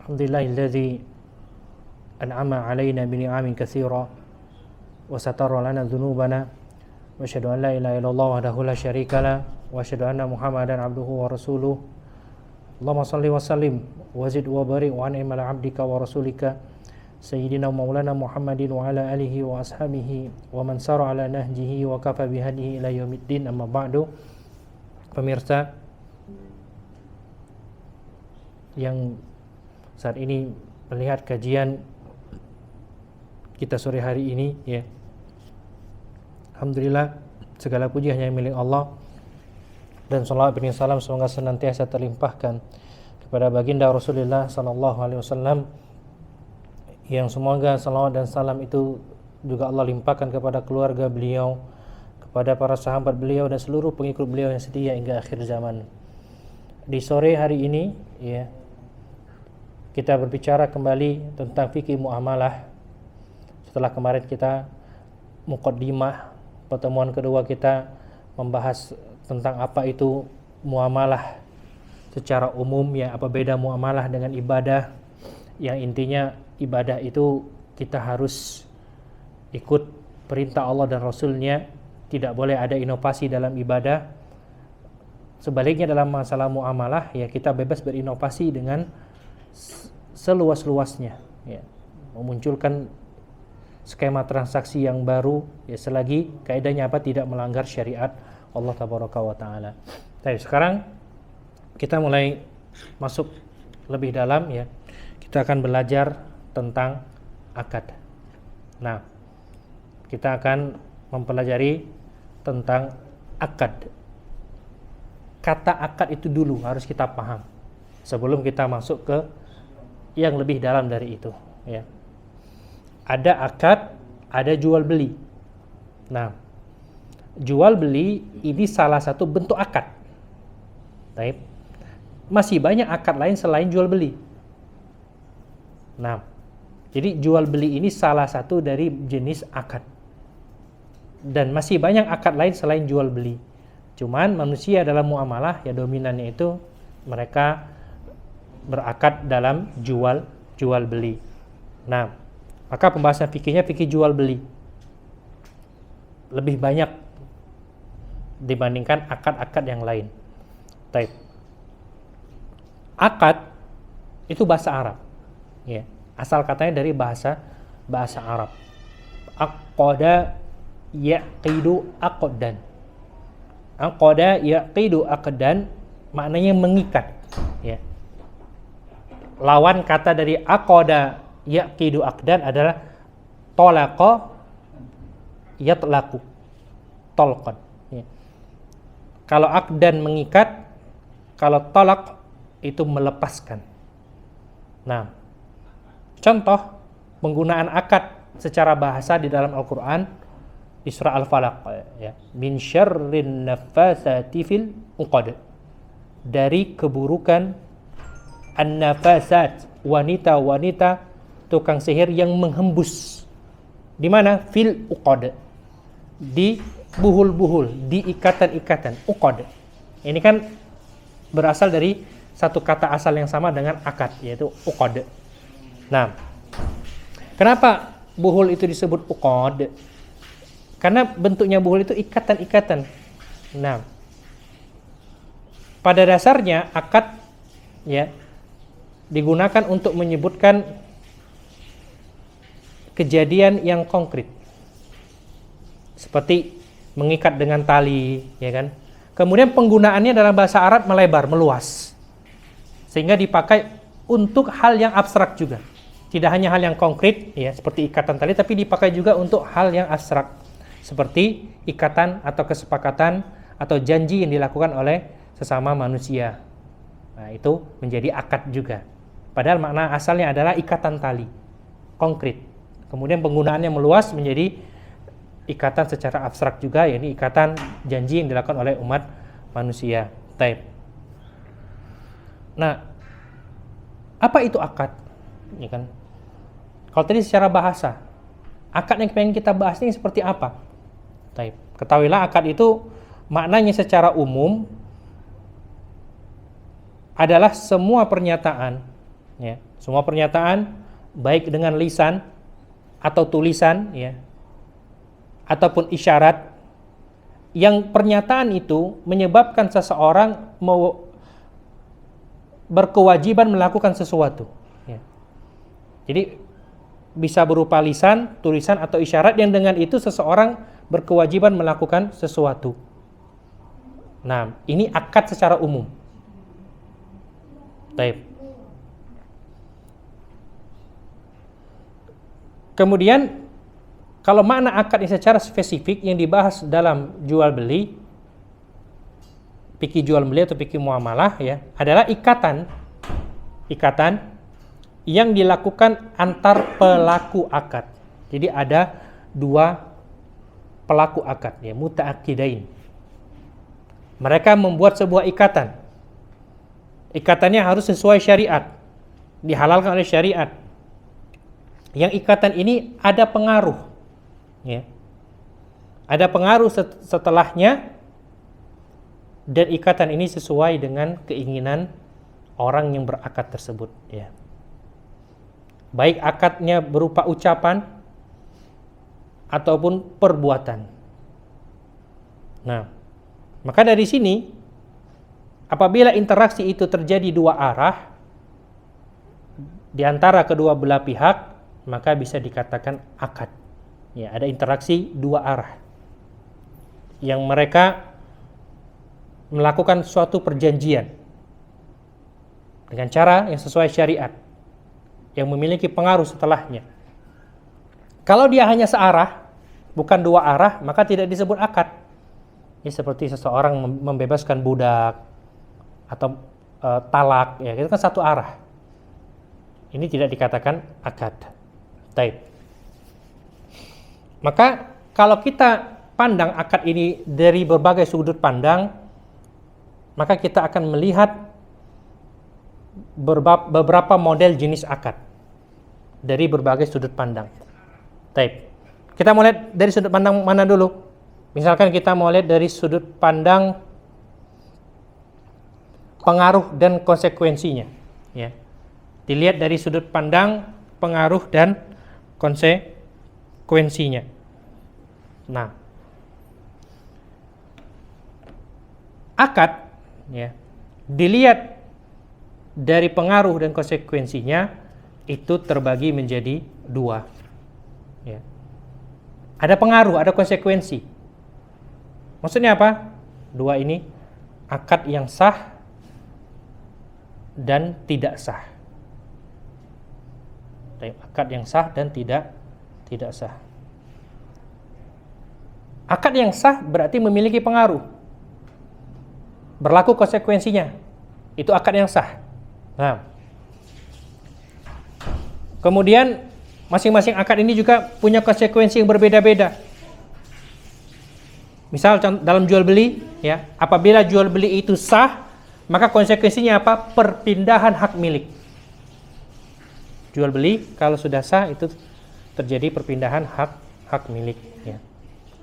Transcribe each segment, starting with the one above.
Alhamdulillahilladzi an'ama 'alaina bi ni'amin katsira wa satara lana dzunubana wa asyhadu an la ilaha illallah wahdahu la syarikalah wa asyhadu anna Muhammadan 'abduhu wa rasuluh. Allahumma shalli wa sallim wa zid wa barik wa an'im ala 'abdika wa rasulika sayyidina maulana Muhammadin wa ala alihi wa ashabihi wa man sara ala nahjihi wa kafa bihadihi ila yaumiddin. Amma ba'du. Pemirsa yang saat ini melihat kajian kita sore hari ini, ya, alhamdulillah segala puji hanya milik Allah, dan salawat dan salam semoga senantiasa terlimpahkan kepada baginda Rasulullah sallallahu alaihi wasallam, yang semoga salawat dan salam itu juga Allah limpahkan kepada keluarga beliau, kepada para sahabat beliau dan seluruh pengikut beliau yang setia hingga akhir zaman. Di sore hari ini, ya, kita berbicara kembali tentang fikih muamalah. Setelah kemarin kita muqaddimah, pertemuan kedua kita membahas tentang apa itu muamalah secara umum, ya, apa beda muamalah dengan ibadah. Yang intinya ibadah itu kita harus ikut perintah Allah dan Rasulnya, tidak boleh ada inovasi dalam ibadah. Sebaliknya dalam masalah muamalah, ya, kita bebas berinovasi dengan seluas-luasnya, ya, memunculkan skema transaksi yang baru, ya, selagi kaidahnya apa, tidak melanggar syariat Allah tabaraka wa taala. Baik, sekarang kita mulai masuk lebih dalam, ya. Kita akan belajar tentang akad. Nah, kita akan mempelajari tentang akad. Kata akad itu dulu harus kita paham sebelum kita masuk ke yang lebih dalam dari itu, ya. Ada akad, ada jual beli. Nah, jual beli ini salah satu bentuk akad. Baik. Masih banyak akad lain selain jual beli. Nah, jadi jual beli ini salah satu dari jenis akad. Dan masih banyak akad lain selain jual beli. Cuman manusia dalam muamalah, ya, dominannya itu mereka berakad dalam jual beli. Nah, maka pembahasan fikihnya fikih jual beli lebih banyak dibandingkan akad-akad yang lain. Taib. Akad itu bahasa Arab, ya. Asal katanya dari bahasa Arab. Aqada yaqidu aqdan. Aqada yaqidu aqdan maknanya mengikat, ya. Lawan kata dari aqada yaqidu aqdan adalah talaqa yatlaqu talqan, ya. Kalau aqdan mengikat, kalau talaq itu melepaskan. Nah, contoh penggunaan akad secara bahasa di dalam Al-Qur'an di surah Al-Falaq, ya. Min syarrin naffasati fil uqad. Dari keburukan an-nafasat, wanita-wanita tukang sihir yang menghembus. Di mana? Fil uqad. Di buhul-buhul, di ikatan-ikatan, uqad. Ini kan berasal dari satu kata asal yang sama dengan akad, yaitu uqad. Nah, kenapa buhul itu disebut uqad? Karena bentuknya buhul itu ikatan-ikatan. Nah, pada dasarnya akad, ya, digunakan untuk menyebutkan kejadian yang konkret, seperti mengikat dengan tali, ya kan. Kemudian penggunaannya dalam bahasa Arab melebar, meluas, sehingga dipakai untuk hal yang abstrak juga. Tidak hanya hal yang konkret, ya, seperti ikatan tali, tapi dipakai juga untuk hal yang abstrak, seperti ikatan atau kesepakatan atau janji yang dilakukan oleh sesama manusia. Nah, itu menjadi akad juga. Padahal makna asalnya adalah ikatan tali, konkret. Kemudian penggunaannya meluas menjadi ikatan secara abstrak juga, yakni ikatan janji yang dilakukan oleh umat manusia. Taib. Nah, apa itu akad? Ya kan? Kalau tadi secara bahasa, akad yang pengen kita bahas ini seperti apa? Taib. Ketahuilah akad itu maknanya secara umum adalah semua pernyataan Ya, semua pernyataan baik dengan lisan atau tulisan, ya, ataupun isyarat, yang pernyataan itu menyebabkan seseorang mau berkewajiban melakukan sesuatu. Ya. Jadi bisa berupa lisan, tulisan, atau isyarat yang dengan itu seseorang berkewajiban melakukan sesuatu. Nah, ini akad secara umum. Baik. Kemudian kalau makna akad yang secara spesifik yang dibahas dalam jual beli, fikih jual beli atau fikih muamalah, ya, adalah ikatan yang dilakukan antar pelaku akad. Jadi ada dua pelaku akad, ya, muta'aqidain. Mereka membuat sebuah ikatan. Ikatannya harus sesuai syariat, dihalalkan oleh syariat. Yang ikatan ini ada pengaruh, ya. Ada pengaruh setelahnya, dan ikatan ini sesuai dengan keinginan orang yang berakad tersebut, ya. Baik akadnya berupa ucapan ataupun perbuatan. Nah, maka dari sini apabila interaksi itu terjadi dua arah di antara kedua belah pihak, maka bisa dikatakan akad. Ya, ada interaksi dua arah yang mereka melakukan suatu perjanjian dengan cara yang sesuai syariat, yang memiliki pengaruh setelahnya. Kalau dia hanya searah, bukan dua arah, maka tidak disebut akad. Ini seperti seseorang membebaskan budak atau talak, ya, itu kan satu arah. Ini tidak dikatakan akad. Taib. Maka kalau kita pandang akad ini dari berbagai sudut pandang, maka kita akan melihat beberapa model jenis akad dari berbagai sudut pandang. Taib. Kita mau lihat dari sudut pandang mana dulu? Misalkan kita mau lihat dari sudut pandang pengaruh dan konsekuensinya, ya. Dilihat dari sudut pandang pengaruh dan konsekuensinya. Nah, akad, ya, dilihat dari pengaruh dan konsekuensinya itu terbagi menjadi dua, ya. Ada pengaruh, ada konsekuensi. Maksudnya apa? Dua ini, akad yang sah dan tidak sah. Akad yang sah dan tidak sah. Akad yang sah berarti memiliki pengaruh, berlaku konsekuensinya. Itu akad yang sah. Nah, kemudian masing-masing akad ini juga punya konsekuensi yang berbeda-beda. Misal dalam jual beli, ya, apabila jual beli itu sah, maka konsekuensinya apa? Perpindahan hak milik. Jual beli kalau sudah sah itu terjadi perpindahan hak milik, ya.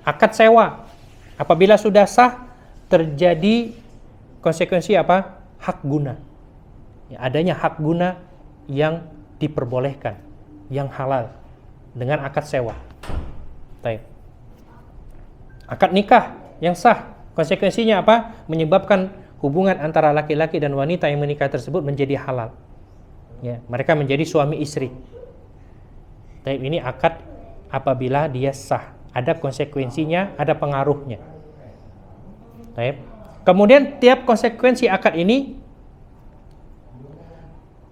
Akad sewa apabila sudah sah terjadi konsekuensi apa? Hak guna. Ya, adanya hak guna yang diperbolehkan, yang halal dengan akad sewa. Baik. Akad nikah yang sah, konsekuensinya apa? Menyebabkan hubungan antara laki-laki dan wanita yang menikah tersebut menjadi halal. Ya, mereka menjadi suami istri. Baik, ini akad apabila dia sah, ada konsekuensinya, ada pengaruhnya. Baik. Kemudian tiap konsekuensi akad ini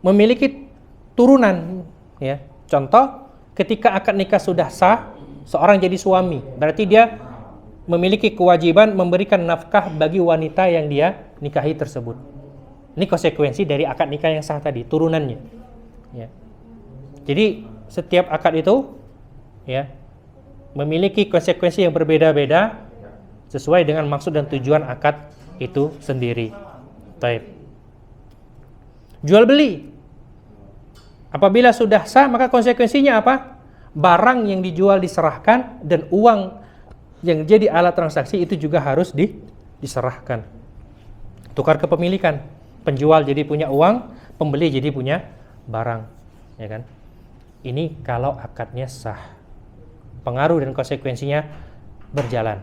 memiliki turunan, ya. Contoh, ketika akad nikah sudah sah, seorang jadi suami, berarti dia memiliki kewajiban memberikan nafkah bagi wanita yang dia nikahi tersebut. Ini konsekuensi dari akad nikah yang sah tadi, turunannya, ya. Jadi setiap akad itu, ya, memiliki konsekuensi yang berbeda-beda sesuai dengan maksud dan tujuan akad itu sendiri. Baik. Jual beli apabila sudah sah, maka konsekuensinya apa? Barang yang dijual diserahkan dan uang yang jadi alat transaksi itu juga harus diserahkan. Tukar kepemilikan. Penjual jadi punya uang, pembeli jadi punya barang, ya kan? Ini kalau akadnya sah, pengaruh dan konsekuensinya berjalan.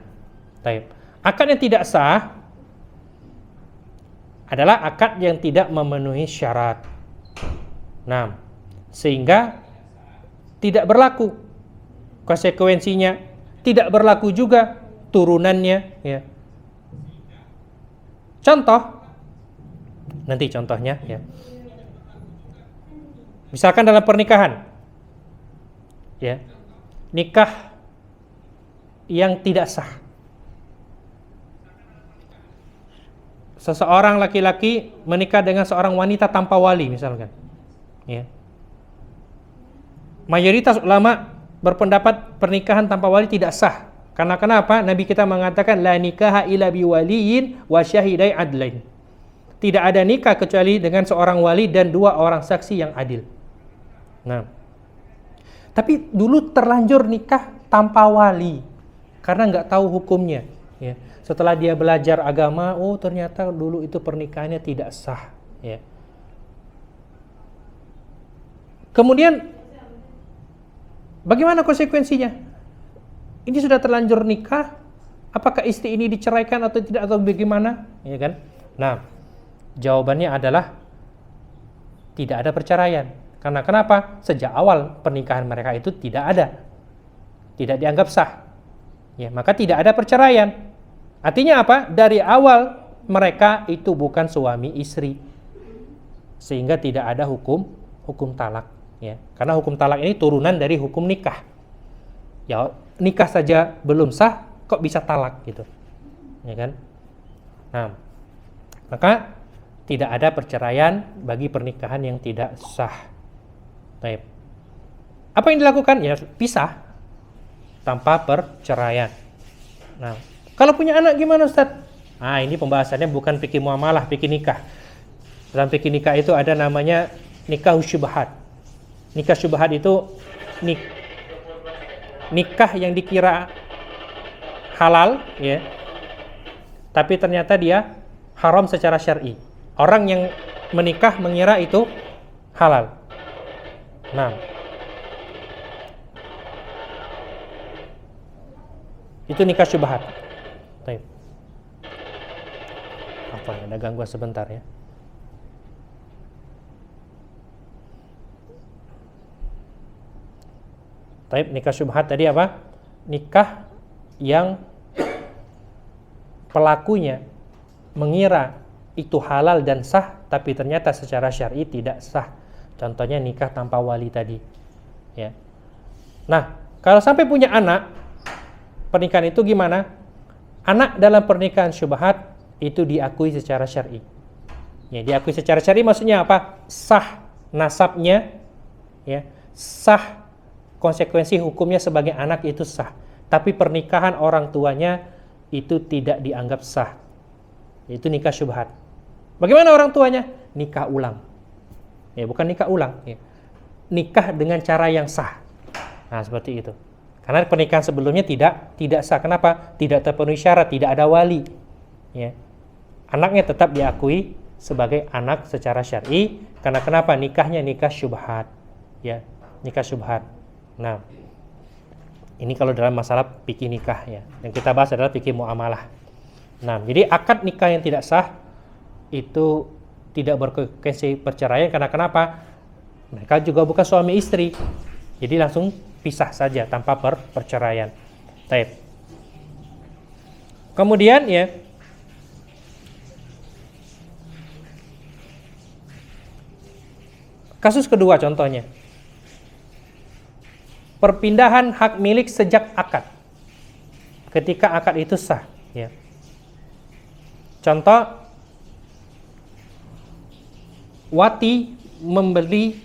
Taib. Akad yang tidak sah adalah akad yang tidak memenuhi syarat. Nah, sehingga tidak berlaku konsekuensinya, tidak berlaku juga turunannya, ya. Contoh, nanti contohnya, ya. Misalkan dalam pernikahan, ya, nikah yang tidak sah. Seseorang laki-laki menikah dengan seorang wanita tanpa wali, misalkan, ya. Mayoritas ulama berpendapat pernikahan tanpa wali tidak sah. Karena kenapa? Nabi kita mengatakan la nikaha illa biwaliyin wa syahidai adlain. Tidak ada nikah kecuali dengan seorang wali dan 2 orang saksi yang adil. Nah, tapi dulu terlanjur nikah tanpa wali karena nggak tahu hukumnya, ya. Setelah dia belajar agama, oh ternyata dulu itu pernikahannya tidak sah, ya. Kemudian bagaimana konsekuensinya? Ini sudah terlanjur nikah, apakah istri ini diceraikan atau tidak atau bagaimana, ya kan? Nah, jawabannya adalah tidak ada perceraian. Karena kenapa? Sejak awal pernikahan mereka itu tidak ada, tidak dianggap sah, ya, maka tidak ada perceraian. Artinya apa? Dari awal mereka itu bukan suami istri, sehingga tidak ada hukum talak, ya. Karena hukum talak ini turunan dari hukum nikah. Ya, nikah saja belum sah, kok bisa talak gitu, ya kan? Nah, maka tidak ada perceraian bagi pernikahan yang tidak sah. Baik. Apa yang dilakukan? Ya pisah tanpa perceraian. Nah, kalau punya anak gimana, Ustaz? Nah, ini pembahasannya bukan fikih muamalah, fikih nikah. Dalam fikih nikah itu ada namanya nikah syubhat. Nikah syubhat itu nikah yang dikira halal, ya, tapi ternyata dia haram secara syar'i. Orang yang menikah mengira itu halal. Nah, itu nikah syubhat. Baik. Apa ada gangguan sebentar, ya. Baik, nikah syubhat tadi apa? Nikah yang pelakunya mengira itu halal dan sah, tapi ternyata secara syar'i tidak sah. Contohnya nikah tanpa wali tadi, ya. Nah, kalau sampai punya anak, pernikahan itu gimana? Anak dalam pernikahan syubhat itu diakui secara syar'i. Ya, diakui secara syar'i maksudnya apa? Sah nasabnya, ya. Sah konsekuensi hukumnya sebagai anak itu sah. Tapi pernikahan orang tuanya itu tidak dianggap sah. Itu nikah syubhat. Bagaimana orang tuanya? Nikah ulang. Ya, bukan nikah ulang, ya. Nikah dengan cara yang sah. Nah, seperti itu. Karena pernikahan sebelumnya tidak sah. Kenapa? Tidak terpenuhi syarat, tidak ada wali, ya. Anaknya tetap diakui sebagai anak secara syar'i. Karena kenapa? Nikahnya nikah syubhat, ya. Nikah syubhat. Nah, ini kalau dalam masalah fikih nikah, ya. Yang kita bahas adalah fikih muamalah. Nah, jadi akad nikah yang tidak sah itu tidak berkonsekuensi perceraian. Karena kenapa? Mereka juga bukan suami istri, jadi langsung pisah saja tanpa perceraian. Baik. Kemudian, ya, kasus kedua contohnya, perpindahan hak milik sejak akad. Ketika akad itu sah, ya. Contoh, Wati membeli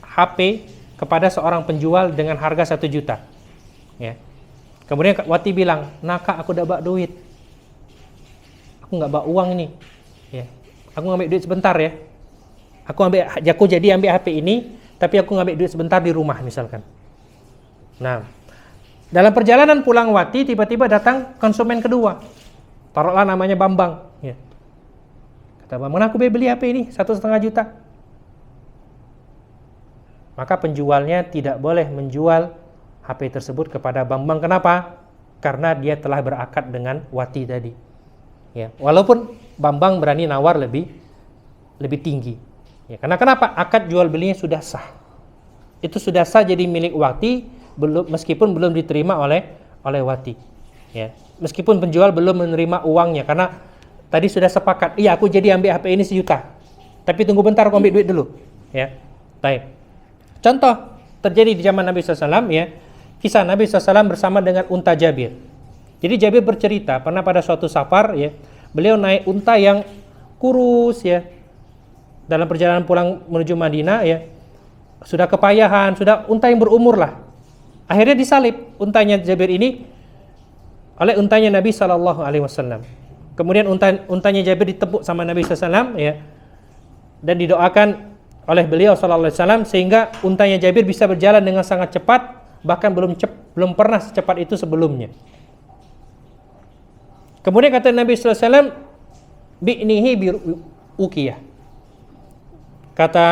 HP kepada seorang penjual dengan harga 1 juta, ya. Kemudian Wati bilang, "Nah Kak, aku udah bawa duit, aku nggak bawa uang ini, ya. Aku ngambil duit sebentar, ya. Aku jadi ambil HP ini, tapi aku ngambil duit sebentar di rumah," misalkan. Nah, dalam perjalanan pulang Wati tiba-tiba datang konsumen kedua, taruhlah namanya Bambang, ya. Kata Bambang, "Aku beli HP ini 1,5 juta." maka penjualnya tidak boleh menjual HP tersebut kepada Bambang. Kenapa? Karena dia telah berakad dengan Wati tadi. Ya, walaupun Bambang berani nawar lebih tinggi. Ya, karena kenapa? Akad jual belinya sudah sah. Itu sudah sah jadi milik Wati, meskipun belum diterima oleh Wati. Ya, meskipun penjual belum menerima uangnya, karena tadi sudah sepakat, iya aku jadi ambil HP ini 1 juta, tapi tunggu bentar aku ambil duit dulu. Ya, baik. Contoh terjadi di zaman Nabi SAW, ya, kisah Nabi SAW bersama dengan unta Jabir. Jadi Jabir bercerita pernah pada suatu safar, ya, beliau naik unta yang kurus, ya, dalam perjalanan pulang menuju Madinah, ya, sudah kepayahan, sudah unta yang berumur lah. Akhirnya disalib untanya Jabir ini oleh untanya Nabi SAW. Kemudian untanya Jabir ditepuk sama Nabi SAW, ya, dan didoakan oleh beliau SAW sehingga untanya Jabir bisa berjalan dengan sangat cepat, bahkan belum pernah secepat itu sebelumnya. Kemudian kata Nabi SAW, bi'nihi bi'ukiyah. Kata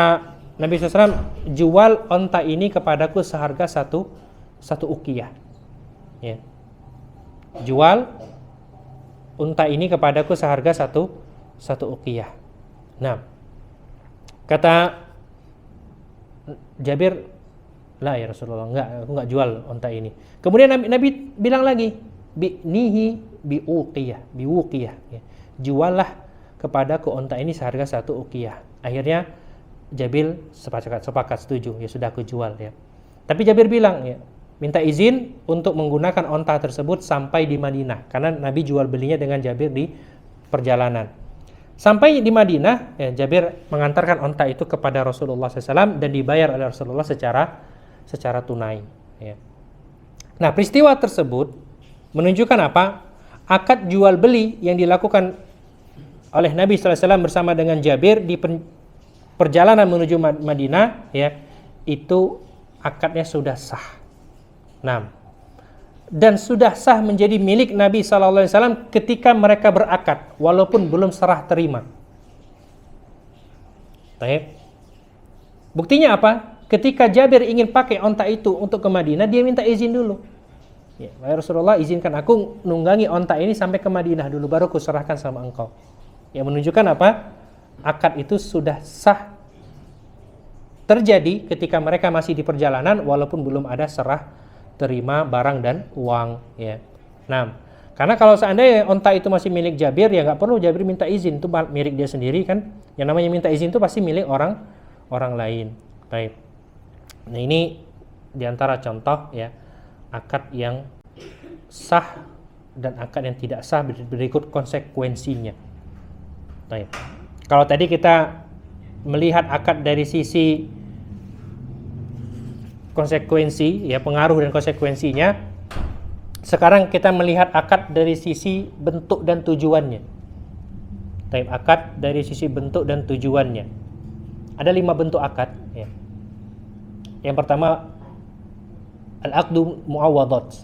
Nabi SAW, jual onta ini kepadaku seharga satu ukiyah. Ya. Jual unta ini kepadaku seharga satu ukiyah. Nah, kata Jabir, lah ya Rasulullah, aku enggak jual unta ini. Kemudian Nabi bilang lagi, bi'nihi biwuqiyah. Ya. Juallah kepadaku unta ini seharga 1 ukiyah. Akhirnya Jabir sepakat setuju, ya sudah aku jual, ya. Tapi Jabir bilang, ya, minta izin untuk menggunakan onta tersebut sampai di Madinah, karena Nabi jual belinya dengan Jabir di perjalanan. Sampai di Madinah, ya, Jabir mengantarkan onta itu kepada Rasulullah SAW dan dibayar oleh Rasulullah secara tunai. Ya. Nah, peristiwa tersebut menunjukkan apa? Akad jual beli yang dilakukan oleh Nabi SAW bersama dengan Jabir di perjalanan menuju Madinah, ya, itu akadnya sudah sah. Nah, dan sudah sah menjadi milik Nabi SAW ketika mereka berakad, walaupun belum serah terima. Baik. Buktinya apa? Ketika Jabir ingin pakai onta itu untuk ke Madinah, dia minta izin dulu. Ya, Rasulullah, izinkan aku nunggangi onta ini sampai ke Madinah dulu, baru aku serahkan sama engkau. Yang menunjukkan apa? Akad itu sudah sah terjadi ketika mereka masih di perjalanan, walaupun belum ada serah terima barang dan uang, ya. Nah, karena kalau seandainya onta itu masih milik Jabir, ya nggak perlu Jabir minta izin, itu milik dia sendiri kan. Yang namanya minta izin itu pasti milik orang lain. Baik. Nah, ini diantara contoh, ya, akad yang sah dan akad yang tidak sah, berikut konsekuensinya. Baik. Kalau tadi kita melihat akad dari sisi konsekuensi, ya, pengaruh dan konsekuensinya, sekarang kita melihat akad dari sisi bentuk dan tujuannya. Baik, akad dari sisi bentuk dan tujuannya. Ada 5 bentuk akad, ya. Yang pertama, al-aqdu mu'awwadat,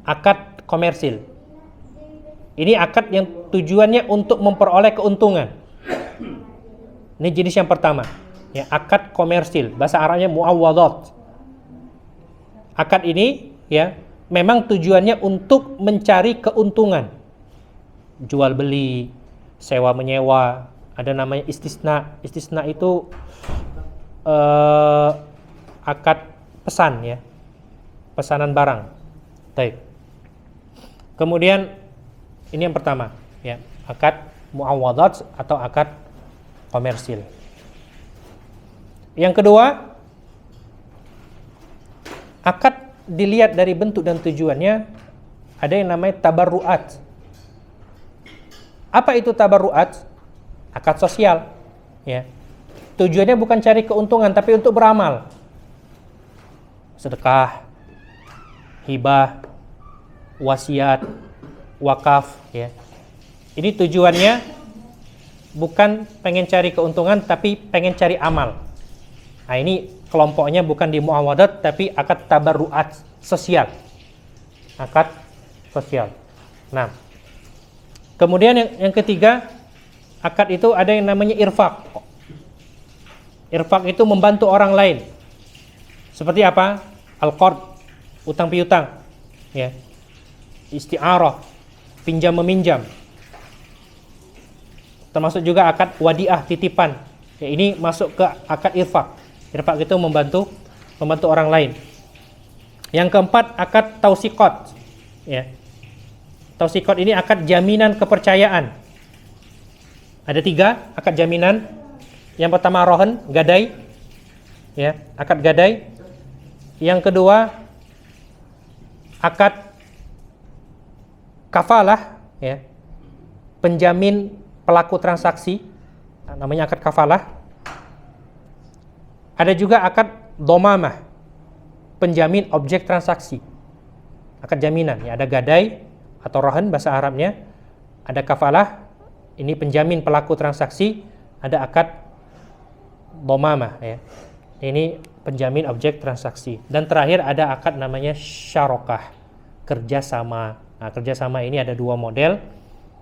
akad komersil. Ini akad yang tujuannya untuk memperoleh keuntungan. Ini jenis yang pertama, ya, akad komersil, bahasa Arabnya mu'awwadat. Akad ini, ya, memang tujuannya untuk mencari keuntungan. Jual beli, sewa menyewa, ada namanya istisna. Istisna itu akad pesan, ya, pesanan barang. Baik. Kemudian ini yang pertama, ya, akad mu'awwadat atau akad komersil. Yang kedua, akad dilihat dari bentuk dan tujuannya, ada yang namanya tabarruat. Apa itu tabarruat? Akad sosial, ya. Tujuannya bukan cari keuntungan, tapi untuk beramal. Sedekah, hibah, wasiat, wakaf, ya. Ini tujuannya bukan pengen cari keuntungan, tapi pengen cari amal. Nah, ini kelompoknya bukan di mu'awadat, tapi akad tabarruat, sosial. Akad sosial. Nah, kemudian yang ketiga, akad itu ada yang namanya irfaq. Irfaq itu membantu orang lain. Seperti apa? Al-qard, utang piutang, ya. Isti'arah, pinjam meminjam. Termasuk juga akad wadiah, titipan. Ya, ini masuk ke akad irfaq. Irfaq itu membantu orang lain. Yang keempat, akad tausiqat. Ya. Tausiqat ini akad jaminan kepercayaan. Ada 3 akad jaminan. Yang pertama rohan, gadai. Ya, akad gadai. Yang kedua, akad kafalah, ya. Penjamin pelaku transaksi, namanya akad kafalah. Ada juga akad domamah, penjamin objek transaksi. Akad jaminan, ya, ada gadai atau rohan bahasa Arabnya, ada kafalah, ini penjamin pelaku transaksi, ada akad domamah, ya. Ini penjamin objek transaksi. Dan terakhir ada akad namanya syarokah, kerjasama. Nah, kerjasama ini ada 2 model,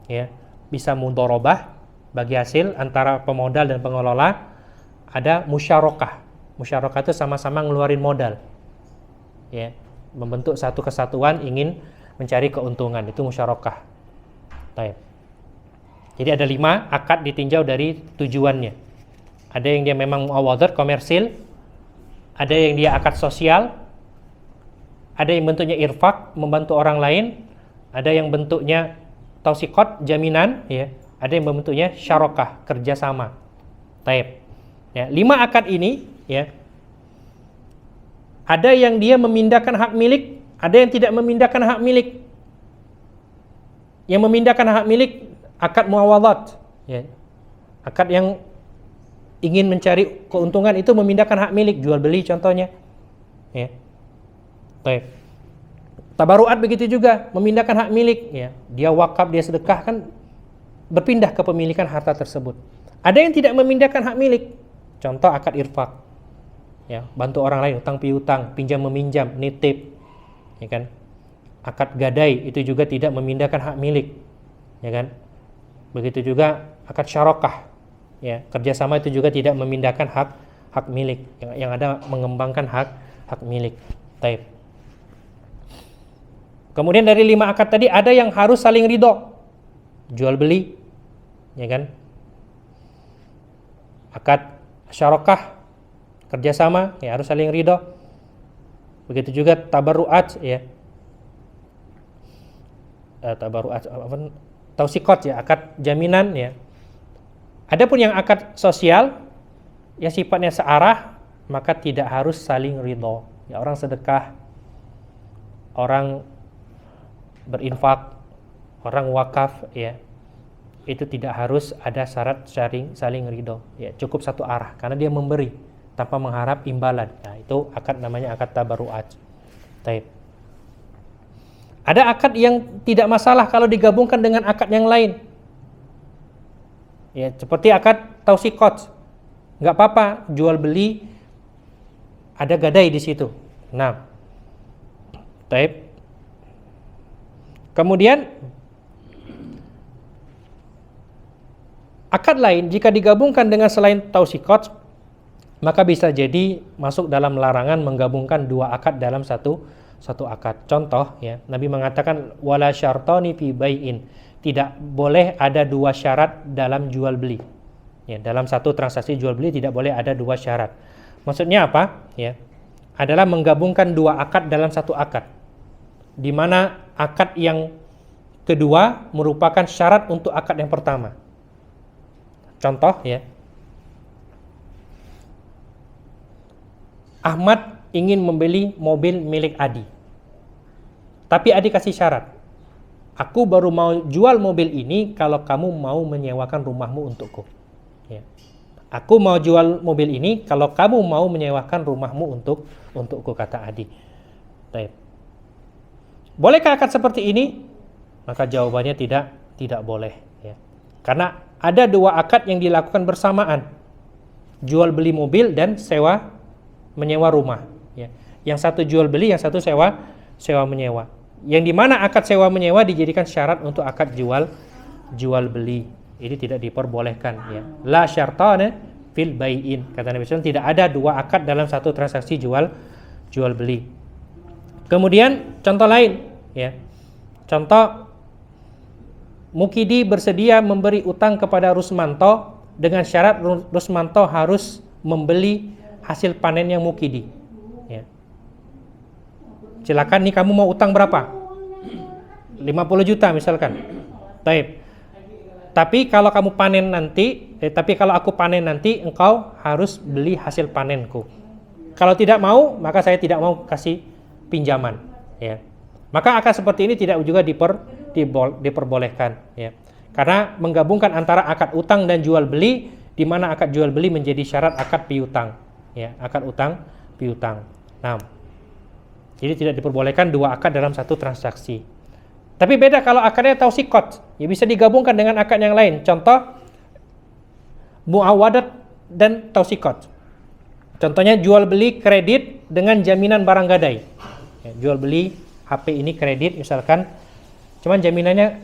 ya. Bisa mudharabah bagi hasil antara pemodal dan pengelola. Ada musyarakah. Musyarakah itu sama-sama ngeluarin modal, ya, membentuk satu kesatuan ingin mencari keuntungan, itu musyarakah. Baik. Jadi ada 5 akad ditinjau dari tujuannya. Ada yang dia memang muawadhat, komersil, ada yang dia akad sosial, ada yang bentuknya irfaq, membantu orang lain, ada yang bentuknya tausiqat, jaminan, ya, ada yang bentuknya syarakah, kerjasama. Taib. Ya, 5 akad ini, ya, ada yang dia memindahkan hak milik, ada yang tidak memindahkan hak milik. Yang memindahkan hak milik akad muawadhat, ya. Akad yang ingin mencari keuntungan itu memindahkan hak milik, jual beli contohnya, ya. Baik. Tabaruat begitu juga, memindahkan hak milik, ya. Dia wakaf, dia sedekah, kan berpindah kepemilikan harta tersebut. Ada yang tidak memindahkan hak milik, contoh akad irfaq, ya, bantu orang lain, utang piutang, pinjam meminjam, nitip, ya kan. Akad gadai itu juga tidak memindahkan hak milik, ya kan. Begitu juga akad syarokah, ya, kerjasama itu juga tidak memindahkan hak milik, yang ada mengembangkan hak milik. Taib. Kemudian dari 5 akad tadi ada yang harus saling ridho, jual beli, ya kan. Akad syarokah, kerjasama, ya, harus saling ridho. Begitu juga tabarruat, ya, tausiqat, ya, akad jaminan, ya. Adapun yang akad sosial yang sifatnya searah, maka tidak harus saling ridho. Ya, orang sedekah, orang berinfak, orang wakaf, ya, itu tidak harus ada syarat saling ridho, ya, cukup satu arah karena dia memberi tanpa mengharap imbalan. Nah, itu akad namanya akad tabarruat. Taib. Ada akad yang tidak masalah kalau digabungkan dengan akad yang lain, ya, seperti akad tausiqat, nggak apa-apa jual beli, ada gadai di situ. Nah, taib. Kemudian akad lain jika digabungkan dengan selain tausiqat, maka bisa jadi masuk dalam larangan menggabungkan 2 akad dalam satu akad. Contoh, ya, Nabi mengatakan wala syartani fi bai'in, tidak boleh ada 2 syarat dalam jual beli. Ya, dalam satu transaksi jual beli tidak boleh ada 2 syarat. Maksudnya apa? Ya, adalah menggabungkan 2 akad dalam satu akad, di mana akad yang kedua merupakan syarat untuk akad yang pertama. Contoh, ya, Ahmad ingin membeli mobil milik Adi, tapi Adi kasih syarat, aku baru mau jual mobil ini kalau kamu mau menyewakan rumahmu untukku, ya. Aku mau jual mobil ini kalau kamu mau menyewakan rumahmu untukku, kata Adi. Baik. Bolehkah akad seperti ini? Maka jawabannya tidak boleh, ya. Karena ada 2 akad yang dilakukan bersamaan, jual beli mobil dan sewa menyewa rumah, ya. Yang satu jual beli, yang satu sewa menyewa. Yang dimana akad sewa menyewa dijadikan syarat untuk akad jual beli. Ini tidak diperbolehkan, ya. La syartana fil bai'in. Kata Nabi SAW, tidak ada dua akad dalam satu transaksi jual beli. Kemudian contoh lain, ya. Contoh, Mukidi bersedia memberi utang kepada Rusmanto dengan syarat Rusmanto harus membeli hasil panen yang Mukidi. Ya. Silakan nih, kamu mau utang berapa? 50 juta misalkan. Baik. Tapi kalau aku panen nanti engkau harus beli hasil panenku. Kalau tidak mau, maka saya tidak mau kasih pinjaman, ya. Maka akad seperti ini tidak juga diperbolehkan, ya. Karena menggabungkan antara akad utang dan jual beli, di mana akad jual beli menjadi syarat akad piutang, ya, akad utang piutang. Nah, jadi tidak diperbolehkan dua akad dalam satu transaksi. Tapi beda kalau akadnya tausikot, ya bisa digabungkan dengan akad yang lain. Contoh, muawadat dan tausikot. Contohnya jual beli kredit dengan jaminan barang gadai. Ya, jual beli HP ini kredit misalkan, cuman jaminannya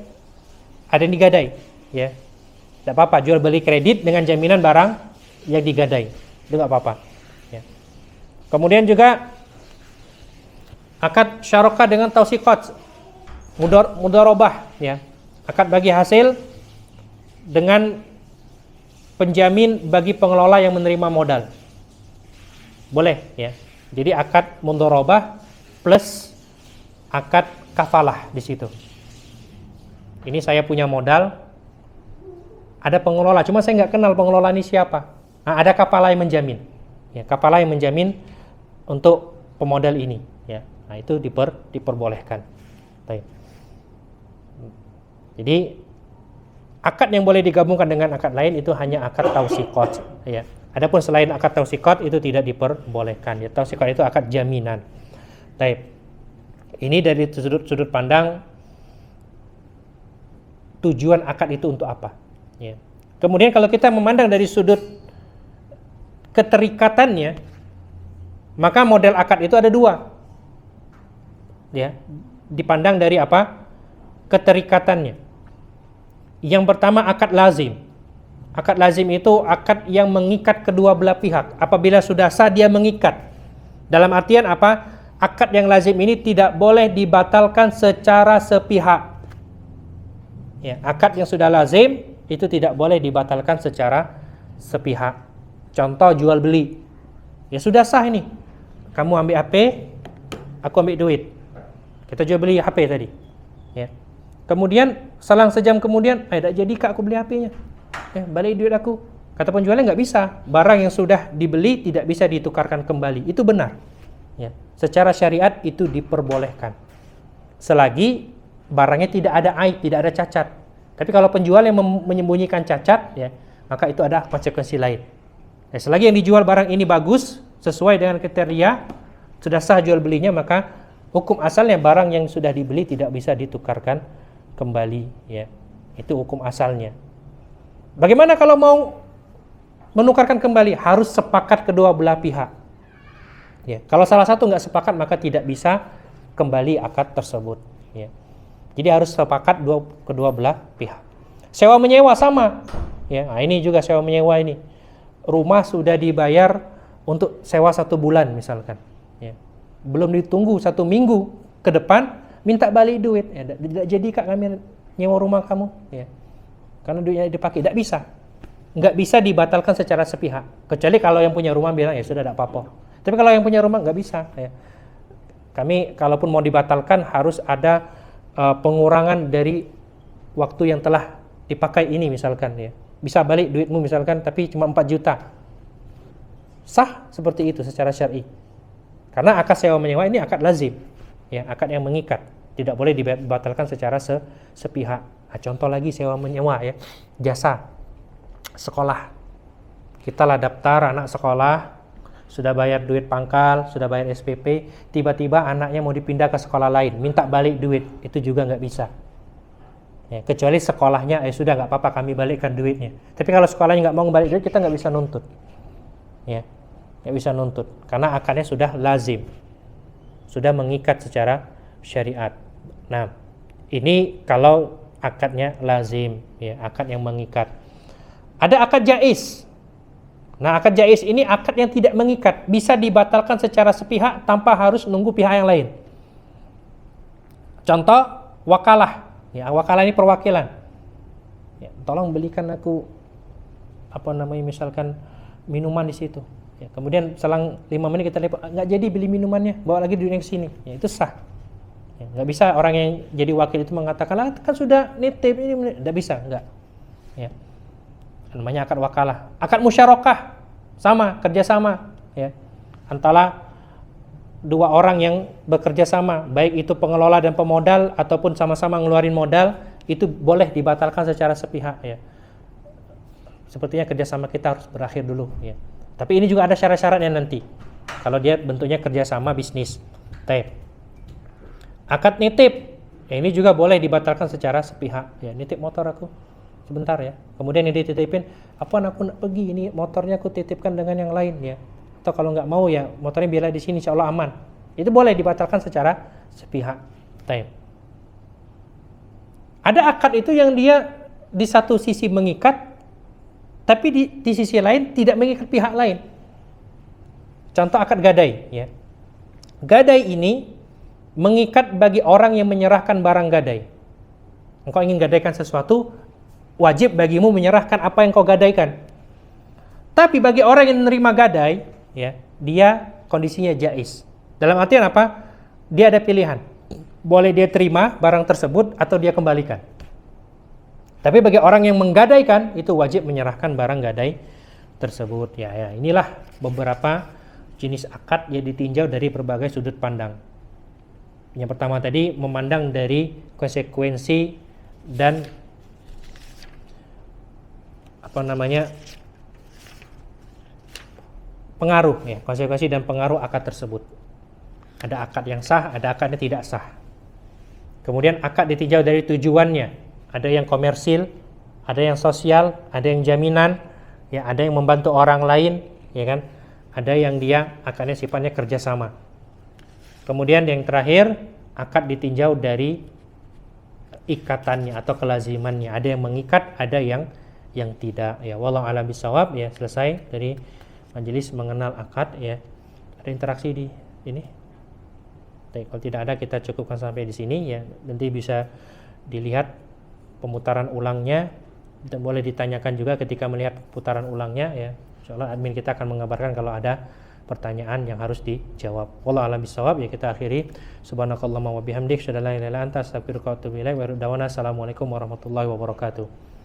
ada yang digadai, ya. Tidak apa-apa, jual beli kredit dengan jaminan barang yang digadai, itu nggak apa-apa. Ya. Kemudian juga akad syarokah dengan tausikot, mudharabah, ya, akad bagi hasil dengan penjamin bagi pengelola yang menerima modal, boleh, ya. Jadi akad mudharabah plus akad kafalah di situ. Ini saya punya modal, ada pengelola, cuma saya nggak kenal pengelola ini siapa. Nah, ada kafalah yang menjamin, ya, kafalah yang menjamin untuk pemodal ini, ya. Nah, itu diperbolehkan. Baik. Jadi akad yang boleh digabungkan dengan akad lain itu hanya akad tausikot, ya. Adapun selain akad tausikot itu tidak diperbolehkan, ya. Tausikot itu akad jaminan. Baik. Ini dari sudut pandang tujuan akad itu untuk apa, ya. Kemudian kalau kita memandang dari sudut keterikatannya, maka model akad itu ada dua, ya. Dipandang dari apa? Keterikatannya. Yang pertama akad lazim. Akad lazim itu akad yang mengikat kedua belah pihak. Apabila sudah sah dia mengikat. Dalam artian apa? Akad yang lazim ini tidak boleh dibatalkan secara sepihak. Ya, akad yang sudah lazim itu tidak boleh dibatalkan secara sepihak. Contoh jual beli. Ya sudah sah ini. Kamu ambil HP, aku ambil duit. Kita jual beli HP tadi. Ya. Kemudian selang sejam kemudian, tak jadi kak aku beli HP-nya. Ya, balik duit aku. Kata penjualnya nggak bisa. Barang yang sudah dibeli tidak bisa ditukarkan kembali. Itu benar. Ya. Secara syariat itu diperbolehkan. Selagi barangnya tidak ada aib, tidak ada cacat. Tapi kalau penjual yang menyembunyikan cacat, ya, maka itu ada konsekuensi lain. Ya, selagi yang dijual barang ini bagus, sesuai dengan kriteria, sudah sah jual belinya, maka hukum asalnya barang yang sudah dibeli tidak bisa ditukarkan kembali, ya. Itu hukum asalnya. Bagaimana kalau mau menukarkan kembali? Harus sepakat kedua belah pihak. Ya, kalau salah satu nggak sepakat maka tidak bisa kembali akad tersebut, ya. Jadi harus sepakat kedua belah pihak. Sewa menyewa sama, ya. Nah, ini juga sewa menyewa ini. Rumah sudah dibayar untuk sewa 1 bulan misalkan, ya. Belum ditunggu 1 minggu ke depan minta balik duit, ya. Tidak jadi kak kami nyewa rumah kamu, ya. Karena duitnya dipakai, tidak bisa. Nggak bisa dibatalkan secara sepihak. Kecuali kalau yang punya rumah bilang ya sudah tidak apa-apa. Tapi kalau yang punya rumah nggak bisa, ya. Kami kalaupun mau dibatalkan harus ada pengurangan dari waktu yang telah dipakai ini misalkan, ya. Bisa balik duitmu misalkan tapi cuma 4 juta. Sah seperti itu secara syar'i. Karena akad sewa menyewa ini akad lazim, ya, akad yang mengikat, tidak boleh dibatalkan secara sepihak. Nah, contoh lagi sewa menyewa, ya, jasa sekolah. Kita lah daftar anak sekolah, sudah bayar duit pangkal, sudah bayar SPP, tiba-tiba anaknya mau dipindah ke sekolah lain, minta balik duit, itu juga nggak bisa. Ya, kecuali sekolahnya, sudah nggak apa-apa kami balikkan duitnya. Tapi kalau sekolahnya nggak mau balik duit, kita nggak bisa nuntut. Ya, nggak bisa nuntut, karena akadnya sudah lazim, sudah mengikat secara syariat. Nah, ini kalau akadnya lazim, ya, akad yang mengikat. Ada akad jaiz. Nah, akad jaiz ini akad yang tidak mengikat, bisa dibatalkan secara sepihak tanpa harus nunggu pihak yang lain. Contoh wakalah, ya, wakalah ini perwakilan. Ya, tolong belikan aku misalkan minuman di situ. Ya, kemudian selang 5 menit kita lihat nggak jadi beli minumannya, bawa lagi duit yang sini. Ya, itu sah. Ya, nggak bisa orang yang jadi wakil itu mengatakan kan sudah nitip ini, nggak bisa, nggak. Ya. Namanya akad wakalah. Akad musyarakah sama, kerjasama, ya, antara dua orang yang bekerja sama, baik itu pengelola dan pemodal ataupun sama-sama ngeluarin modal, itu boleh dibatalkan secara sepihak, ya. Sepertinya kerjasama kita harus berakhir dulu, ya. Tapi ini juga ada syarat-syaratnya nanti. Kalau dia bentuknya kerjasama bisnis, akad nitip, ya, ini juga boleh dibatalkan secara sepihak, ya. Nitip motor aku sebentar, ya. Kemudian yang dititipin, aku nak pergi, ini motornya aku titipkan dengan yang lain, ya. Atau kalau nggak mau, ya motornya biarlah di sini, insya Allah aman. Itu boleh dibatalkan secara sepihak. Ada akad itu yang dia di satu sisi mengikat, tapi di sisi lain tidak mengikat pihak lain. Contoh akad gadai, ya. Gadai ini mengikat bagi orang yang menyerahkan barang gadai. Engkau ingin gadaikan sesuatu, wajib bagimu menyerahkan apa yang kau gadaikan. Tapi bagi orang yang menerima gadai, ya, dia kondisinya jaiz. Dalam artian apa? Dia ada pilihan. Boleh dia terima barang tersebut atau dia kembalikan. Tapi bagi orang yang menggadaikan, itu wajib menyerahkan barang gadai tersebut. Ya, inilah beberapa jenis akad yang ditinjau dari berbagai sudut pandang. Yang pertama tadi memandang dari konsekuensi dan pengaruh, ya, konsekuensi dan pengaruh akad tersebut. Ada akad yang sah, ada akad yang tidak sah. Kemudian akad ditinjau dari tujuannya. Ada yang komersil, ada yang sosial, ada yang jaminan, ya, ada yang membantu orang lain, ya kan? Ada yang dia akadnya sifatnya kerjasama. Kemudian yang terakhir, akad ditinjau dari ikatannya atau kelazimannya. Ada yang mengikat, ada yang tidak, ya. Wallahu a'lam bishawab, ya. Selesai dari majelis mengenal akad, ya. Ada interaksi di ini? Kalau tidak ada, kita cukupkan sampai di sini, ya. Nanti bisa dilihat pemutaran ulangnya, dan boleh ditanyakan juga ketika melihat putaran ulangnya, ya. Insyaallah admin kita akan mengabarkan kalau ada pertanyaan yang harus dijawab. Wallahu a'lam bishawab, ya. Kita akhiri. Subhanakallahumma wa bihamdik, asyhadu an la ilaha illa anta, astaghfiruka wa atubu ilaik. Wa assalamualaikum warahmatullahi wabarakatuh.